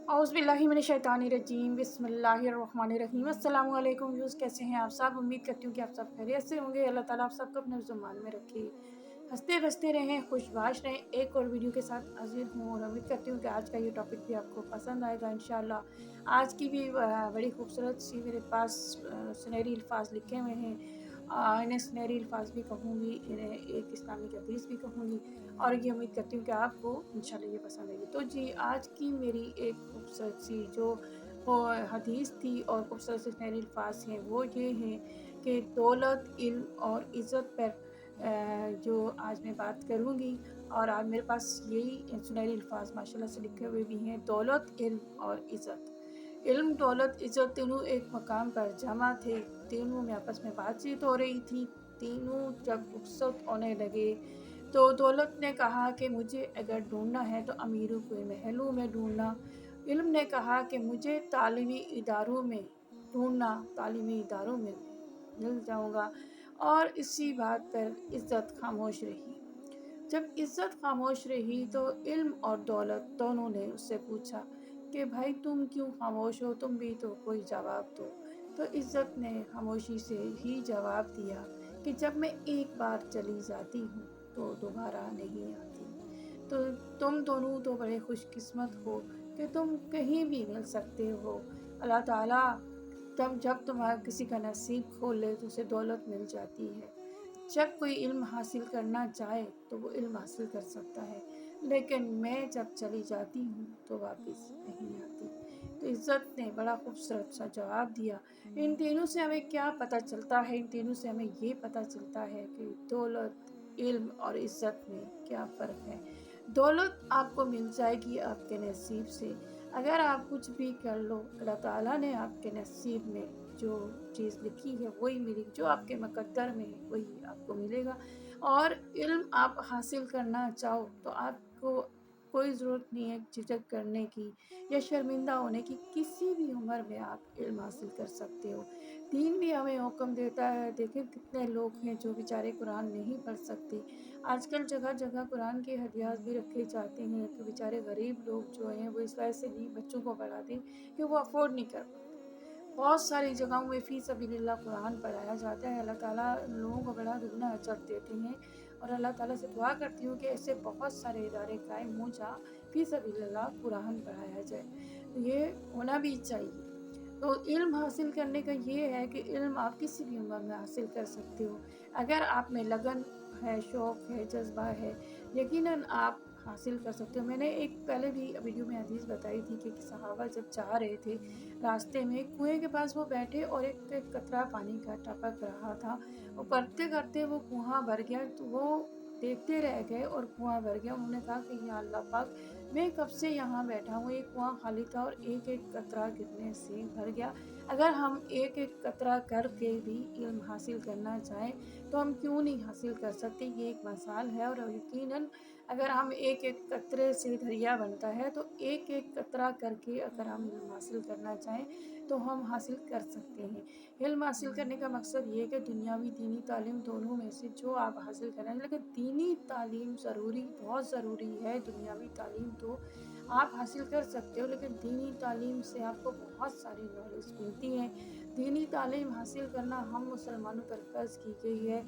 औज़ुबिल्लाहिमिनश्शैतानिर्रजीम बिस्मिल्लाहिर्रहमानिर्रहीम। अस्सलामु अलैकुम व्यूज़, कैसे हैं आप सब? उम्मीद करती हूँ कि आप सब खैरियत से होंगे। अल्लाह ताला आप सबको अपने ज़ुबान में रखे, हंसते बसते रहें, खुशबाश रहें। एक और वीडियो के साथ हाजिर हूँ और उम्मीद करती हूँ कि आज का ये टॉपिक भी आपको पसंद आएगा इंशाअल्लाह। आज की भी बड़ी खूबसूरत सी मेरे पास सुनहरी अल्फाज लिखे हुए हैं। इन्हें सुनहरी अल्फाज भी कहूँगी, इन्हें एक इस्लामिक हदीस भी कहूँगी और ये उम्मीद करती हूँ कि आपको इंशाल्लाह ये पसंद आएगी। तो जी, आज की मेरी एक खूबसूरत सी जो वो हदीस थी और खूबसूरत से सुनहरी अल्फाज हैं वो ये हैं कि दौलत, इल्म और इज़्ज़त पर जो आज मैं बात करूँगी। और आज मेरे पास यही सुनहरी अल्फाज माशाल्लाह से लिखे हुए भी हैं। दौलत, इल्म और इज़्ज़त। इल्म, दौलत, इज़्ज़त तीनों एक मकाम पर जमा थे। तीनों में आपस में बातचीत हो रही थी। तीनों जब रुखसत होने लगे तो दौलत ने कहा कि मुझे अगर ढूँढना है तो अमीरों के महलों में ढूँढना। इल्म ने कहा कि मुझे तालीमी इदारों में ढूँढना, तालीमी इदारों में मिल जाऊँगा। और इसी बात पर इज़्ज़त खामोश रही। जब इज़्ज़त खामोश रही तो इल्म और दौलत दोनों ने उससे पूछा कि भाई तुम क्यों खामोश हो, तुम भी तो कोई जवाब दो। तो इज़्ज़त ने खामोशी से ही जवाब दिया कि जब मैं एक बार चली जाती हूँ तो दोबारा नहीं आती। तो तुम दोनों तो बड़े खुशकिस्मत हो कि तुम कहीं भी मिल सकते हो। अल्लाह ताला तब जब तुम्हारा किसी का नसीब खोल ले तो उसे दौलत मिल जाती है। जब कोई इल्म हासिल करना चाहे तो वो इल्म हासिल कर सकता है, लेकिन मैं जब चली जाती हूँ तो वापस नहीं आती। तो इज़्ज़त ने बड़ा खूबसूरत सा जवाब दिया। इन तीनों से हमें क्या पता चलता है? इन तीनों से हमें ये पता चलता है कि दौलत, इल्म और इज़्ज़त में क्या फ़र्क है। दौलत आपको मिल जाएगी आपके नसीब से। अगर आप कुछ भी कर लो, अल्लाह ताला ने आपके नसीब में जो चीज़ लिखी है वही मिलेगी, जो आपके मुक़द्दर में है वही आपको मिलेगा। और इल्म आप हासिल करना चाहो तो आपको कोई ज़रूरत नहीं है झिझक करने की या शर्मिंदा होने की। किसी भी उम्र में आप इल्म हासिल कर सकते हो। दीन भी हमें हुक्म देता है। देखें कितने लोग हैं जो बेचारे कुरान नहीं पढ़ सकते। आजकल जगह-जगह कुरान के हदियात भी रखे जाते हैं कि बेचारे गरीब लोग जो हैं वो इस वजह से नहीं बच्चों को पढ़ाते कि वो अफ़ोर्ड नहीं कर पाते। बहुत सारी जगहों में फ़ी सबीलिल्लाह कुरान पढ़ाया जाता है। अल्लाह ताला उन लोगों को बड़ा दुगना अजर देते हैं और अल्लाह ताला से दुआ करती हूँ कि ऐसे बहुत सारे इदारे कायम हों जहाँ फ़ी सबीलिल्लाह कुरान पढ़ाया जाए। तो ये होना भी चाहिए। तो इल्म हासिल करने का ये है कि इल्म आप किसी भी उम्र में हासिल कर सकते हो। अगर आप में लगन है, शौक़ है, जज़्बा है, यकीनन आप हासिल कर सकते हो। मैंने एक पहले भी वीडियो में हदीस बताई थी कि सहाबा जब जा रहे थे, रास्ते में कुएँ के पास वो बैठे और एक एक कतरा पानी का टपक रहा था। वो करते-करते वो कुआँ भर गया तो वो देखते रह गए और कुआँ भर गया। उन्होंने कहा कि या अल्लाह पाक, मैं कब से यहाँ बैठा हूँ, ये कुआँ खाली था और एक-एक कतरा गिरने से भर गया। अगर हम एक-एक कतरा करके भी इल्म हासिल करना चाहें तो हम क्यों नहीं हासिल कर सकते। ये एक मसाल है और यकीनन अगर हम एक-एक कतरे से दरिया बनता है तो एक-एक कतरा करके अगर हम इल्म हासिल करना चाहें तो हम हासिल कर सकते हैं। इल्म हासिल करने का मकसद ये है कि दुनियावी दीनी तालीम दोनों में से जो आप हासिल करें, लेकिन दीनी तालीम ज़रूरी, बहुत ज़रूरी है। दुनियावी तालीम तो आप हासिल कर सकते हो लेकिन दीनी तालीम से आपको बहुत सारी नॉलेज मिलती है। दीनी तालीम हासिल करना हम मुसलमानों पर फ़र्ज़ की गई है।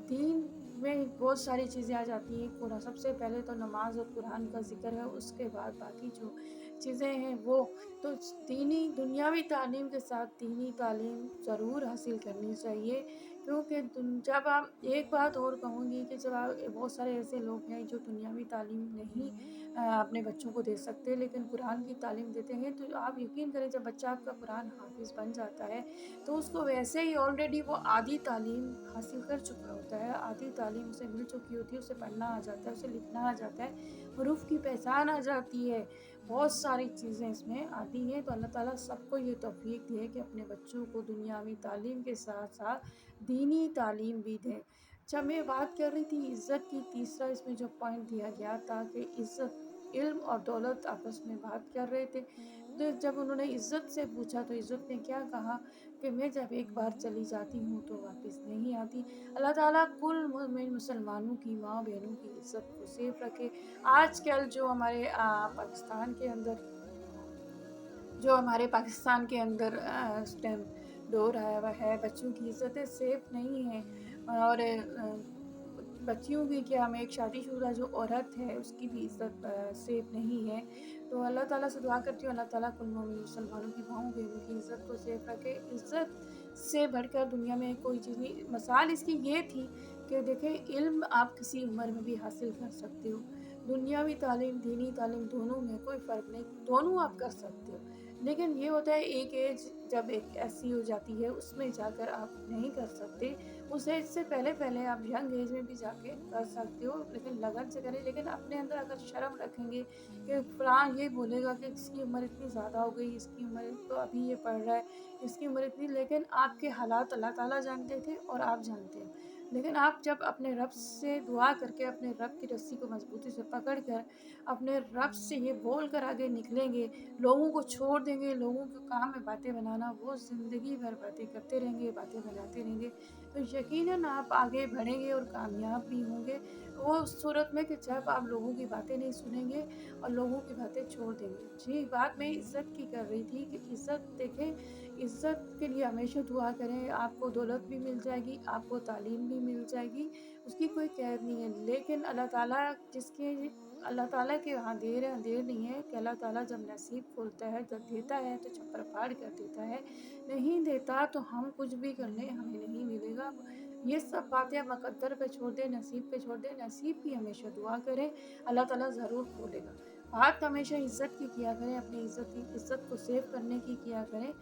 दीन में बहुत सारी चीज़ें आ जाती हैं। कुरान सबसे पहले तो नमाज और कुरान का ज़िक्र है, उसके बाद बाकी जो चीज़ें हैं वो। तो दीनी दुनियावी तालीम के साथ दीनी तालीम ज़रूर हासिल करनी चाहिए, क्योंकि जब आप, एक बात और कहूँगी कि जब आप, बहुत सारे ऐसे लोग हैं जो दुनियावी तालीम नहीं अपने बच्चों को दे सकते लेकिन कुरान की तालीम देते हैं। तो आप यकीन करें जब बच्चा आपका कुरान हाफ़िज़ बन जाता है तो उसको वैसे ही ऑलरेडी वो आधी तालीम हासिल कर चुका होता है, आधी तालीम उसे मिल चुकी होती है। उसे पढ़ना आ जाता है, उसे लिखना आ जाता है, हरूफ की पहचान आ जाती है, बहुत सारी चीज़ें इसमें आती हैं। तो अल्लाह ताला सबको ये तौफ़ीक दे कि अपने बच्चों को दुनियावी तालीम के साथ-साथ दीनी तालीम भी दें। अच्छा, मैं बात कर रही थी इज़्ज़त की। तीसरा इसमें जो पॉइंट दिया गया था कि इज़्ज़त, इल्म और दौलत आपस में बात कर रहे थे। तो जब उन्होंने इज़्ज़त से पूछा तो इज़्ज़त ने क्या कहा कि मैं जब एक बार चली जाती हूँ तो वापस नहीं आती। अल्लाह ताला कुल मोमिन मुसलमानों की, माँ-बहनों की इज़्ज़त को सेफ रखे। आजकल जो हमारे पाकिस्तान के अंदर जो हमारे पाकिस्तान के अंदर इस टाइम दौर आया हुआ है, बच्चों की इज़्ज़तें सेफ नहीं हैं। और बच्चियों की क्या, हम एक शादीशुदा जो औरत है उसकी भी इज़्ज़त सेफ नहीं है। तो अल्लाह ताला से दुआ करती हूँ, अल्लाह ताला कुल मोमिन मुसलमानों की माँओं बहनों की इज़्ज़त को सेफ रखे। इज़्ज़त से बढ़कर दुनिया में कोई चीज़ नहीं। मिसाल इसकी ये थी कि देखें, इल्म आप किसी उम्र में भी हासिल कर सकते हो। दुनियावी तालीम, दीनी तालीम, दोनों में कोई फ़र्क नहीं, दोनों आप कर सकते हो। लेकिन ये होता है एक एज जब एक ऐसी हो जाती है उसमें जाकर आप नहीं कर सकते। उस एज से पहले आप यंग एज में भी जाके कर सकते हो, लेकिन लगन से करें। लेकिन अपने अंदर अगर शर्म रखेंगे कि फलाँ ये बोलेगा कि इसकी उम्र इतनी ज़्यादा हो गई, इसकी उम्र तो अभी ये पढ़ रहा है, इसकी उम्र इतनी, लेकिन आपके हालात अल्लाह ताला जानते थे और आप जानते हैं। लेकिन आप जब अपने रब से दुआ करके अपने रब की रस्सी को मजबूती से पकड़ कर अपने रब से ये बोल कर आगे निकलेंगे, लोगों को छोड़ देंगे, लोगों के काम में बातें बनाना, वो ज़िंदगी भर बातें करते रहेंगे, बातें बनाते रहेंगे, तो यकीनन आप आगे बढ़ेंगे और कामयाब भी होंगे। वो उस सूरत में कि जब आप लोगों की बातें नहीं सुनेंगे और लोगों की बातें छोड़ देंगे। जी, बात मैं इज़्ज़त की कर रही थी कि इज़्ज़त देखें, इज़्ज़त के लिए हमेशा दुआ करें, आपको दौलत भी मिल जाएगी, आपको तालीम भी मिल जाएगी, उसकी कोई कैद नहीं है। लेकिन अल्लाह ताला के यहाँ देर है अंधेर नहीं है कि अल्लाह ताला जब नसीब खोलता है, जब देता है तो छप्पर फाड़ कर देता है, नहीं देता तो हम कुछ भी कर लें हमें नहीं मिलेगा। ये सब बातें आप मुक़द्दर पे छोड़ दें, नसीब पे छोड़ दें, नसीब की हमेशा दुआ करें, अल्लाह ताला ज़रूर खोलेगा। बात हमेशा इज़्ज़त की किया करें, अपनी इज़्ज़त को सेव करने की किया करें।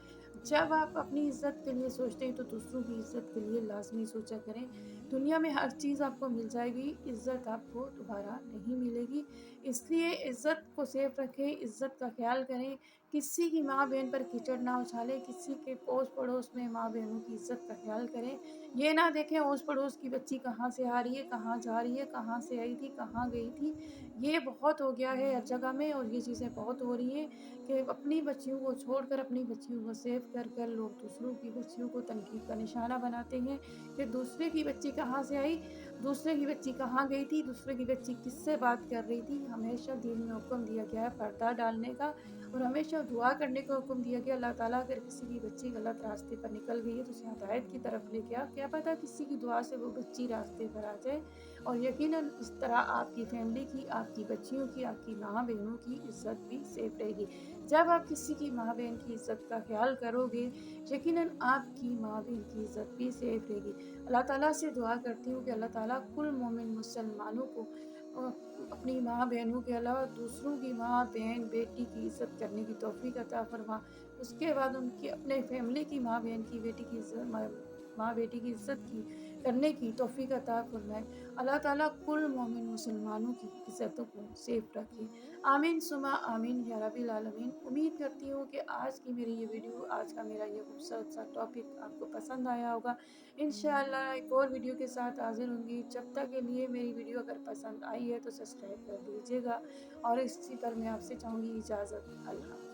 जब आप अपनी इज़्ज़त के लिए सोचते हैं तो दूसरों की इज़्ज़त के लिए लाज़मी सोचा करें। दुनिया में हर चीज़ आपको मिल जाएगी, इज़्ज़त आपको दोबारा नहीं मिलेगी। इसलिए इज़्ज़त को सेफ रखें, इज़्ज़त का ख़्याल करें, किसी की माँ-बहन पर कीचड़ ना उछालें, किसी के पोस-पड़ोस में माँ-बहनों की इज़्ज़त का ख़्याल करें। ये ना देखें ओस-पड़ोस की बच्ची कहाँ से आ रही है, कहाँ जा रही है, कहाँ से आई थी, कहाँ गई थी। ये बहुत हो गया है हर जगह में और ये चीज़ें बहुत हो रही हैं कि अपनी बच्चियों को छोड़कर, अपनी बच्चियों को सेव कर कर लोग दूसरों की बच्चियों को तनकीद का निशाना बनाते हैं कि दूसरे की बच्ची कहाँ से आई, दूसरे की बच्ची कहाँ गई थी, दूसरे की बच्ची किससे बात कर रही थी। हमेशा दीन में हुक्म दिया गया है पर्दा डालने का और हमेशा दुआ करने का हुक्म दिया गया। अल्लाह ताला अगर किसी की बच्ची गलत रास्ते पर निकल गई है तो उसे हिदायत की तरफ लेके आओ, क्या पता किसी की दुआ से वो बच्ची रास्ते पर आ जाए। और यकीनन इस तरह आपकी फैमिली की, आपकी बच्चियों की, आपकी माँ-बहनों की इज़्ज़त भी सेफ रहेगी। जब आप किसी की माँ-बहन की इज़्ज़त का ख़्याल करोगे, यकीनन आपकी माँ-बहन की इज़्ज़त भी सेफ रहेगी। अल्लाह ताला से दुआ करती हूँ कि अल्लाह ताला कुल मोमिन मुसलमानों को अपनी माँ-बहनों के अलावा दूसरों की माँ, बहन, बेटी की इज़्ज़त करने की तौफ़ीक अता फ़रमा। उसके बाद उनकी अपने फैमिली की माँ-बहन की, बेटी की माँ-बेटी की इज़्ज़त की करने की तौफ़ीक अता फ़रमाए। अल्लाह ताला कुल मोमिन मुसलमानों की इज़्ज़तों को सेफ रखे। आमीन सुमा आमीन या रब्बिल आलमीन। उम्मीद करती हूँ कि आज की मेरी ये वीडियो, आज का मेरा ये खूबसूरत सा टॉपिक आपको पसंद आया होगा। इंशाअल्लाह एक और वीडियो के साथ हाज़िर होंगी। जब तक के लिए मेरी वीडियो अगर पसंद आई है तो सब्सक्राइब कर दीजिएगा और इसी पर मैं आपसे चाहूँगी इजाज़त। अल्लाह।